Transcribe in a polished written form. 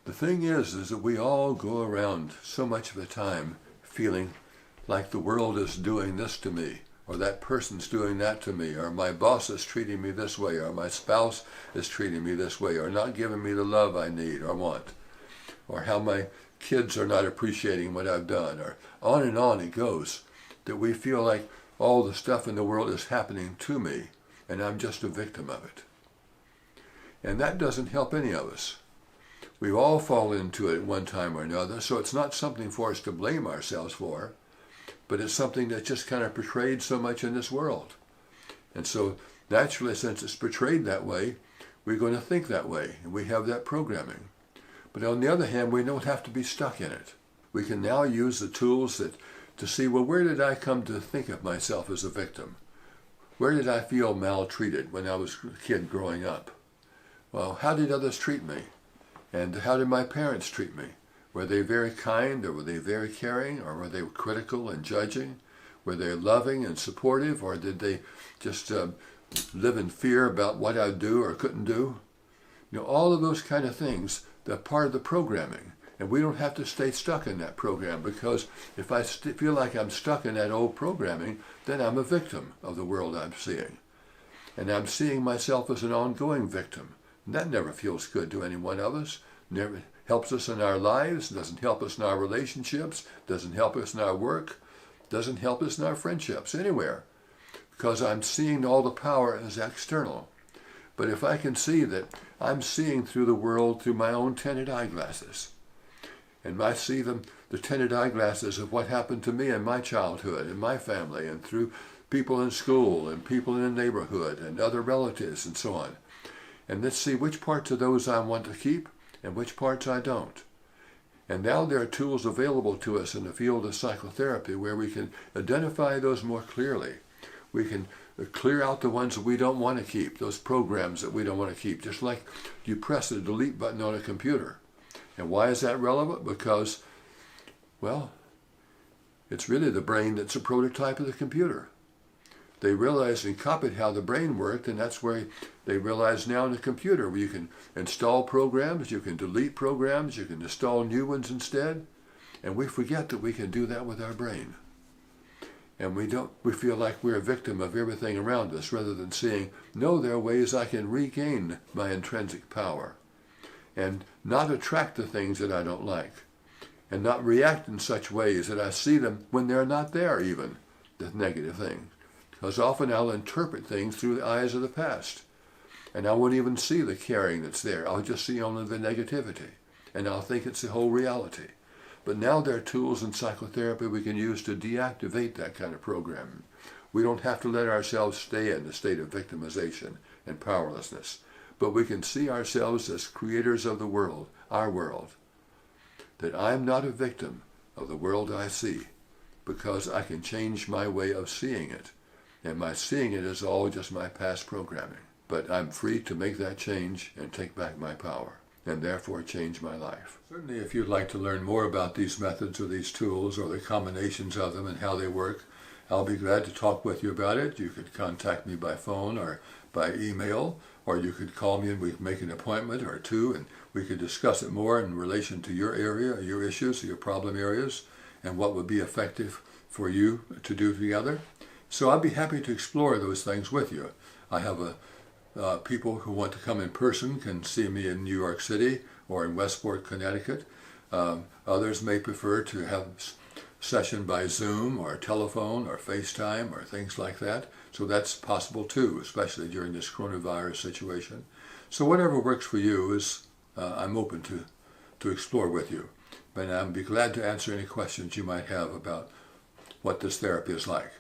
The thing is that we all go around so much of the time feeling like the world is doing this to me, or that person's doing that to me, or my boss is treating me this way, or my spouse is treating me this way, or not giving me the love I need or want, or how my kids are not appreciating what I've done, or on and on it goes, that we feel like all the stuff in the world is happening to me, and I'm just a victim of it. And that doesn't help any of us. We've all fallen into it at one time or another, so it's not something for us to blame ourselves for, but it's something that's just kind of portrayed so much in this world. And so naturally, since it's portrayed that way, we're going to think that way, and we have that programming. But on the other hand, we don't have to be stuck in it. We can now use the tools to see, well, where did I come to think of myself as a victim? Where did I feel maltreated when I was a kid growing up? Well, how did others treat me? And how did my parents treat me? Were they very kind, or were they very caring, or were they critical and judging? Were they loving and supportive, or did they just live in fear about what I'd do or couldn't do? You know, all of those kind of things, they're part of the programming. And we don't have to stay stuck in that program, because if I feel like I'm stuck in that old programming, then I'm a victim of the world I'm seeing. And I'm seeing myself as an ongoing victim. And that never feels good to any one of us. Never helps us in our lives, doesn't help us in our relationships, doesn't help us in our work, doesn't help us in our friendships, anywhere. Because I'm seeing all the power as external. But if I can see that I'm seeing through the world through my own tinted eyeglasses, and I see the tinted eyeglasses of what happened to me in my childhood, in my family, and through people in school, and people in the neighborhood, and other relatives, and so on. And let's see which parts of those I want to keep, and which parts I don't. And now there are tools available to us in the field of psychotherapy where we can identify those more clearly. We can clear out the ones that we don't want to keep, those programs that we don't want to keep, just like you press the delete button on a computer. And why is that relevant? Because, well, it's really the brain that's a prototype of the computer. They realized and copied how the brain worked, and that's where they realize now in the computer where you can install programs, you can delete programs, you can install new ones instead, and we forget that we can do that with our brain. And we feel like we're a victim of everything around us, rather than seeing, no, there are ways I can regain my intrinsic power and not attract the things that I don't like, and not react in such ways that I see them when they're not there even, the negative things. Because often I'll interpret things through the eyes of the past. And I won't even see the caring that's there. I'll just see only the negativity. And I'll think it's the whole reality. But now there are tools in psychotherapy we can use to deactivate that kind of programming. We don't have to let ourselves stay in the state of victimization and powerlessness. But we can see ourselves as creators of the world, our world. That I'm not a victim of the world I see, because I can change my way of seeing it. And my seeing it is all just my past programming. But I'm free to make that change and take back my power, and therefore change my life. Certainly, if you'd like to learn more about these methods or these tools or the combinations of them and how they work, I'll be glad to talk with you about it. You could contact me by phone or by email, or you could call me and we can make an appointment or two, and we could discuss it more in relation to your area, or your issues, or your problem areas, and what would be effective for you to do together. So I'd be happy to explore those things with you. I have people who want to come in person can see me in New York City or in Westport, Connecticut. Others may prefer to have a session by Zoom or telephone or FaceTime or things like that. So that's possible too, especially during this coronavirus situation. So whatever works for you is I'm open to explore with you. But I'd be glad to answer any questions you might have about what this therapy is like.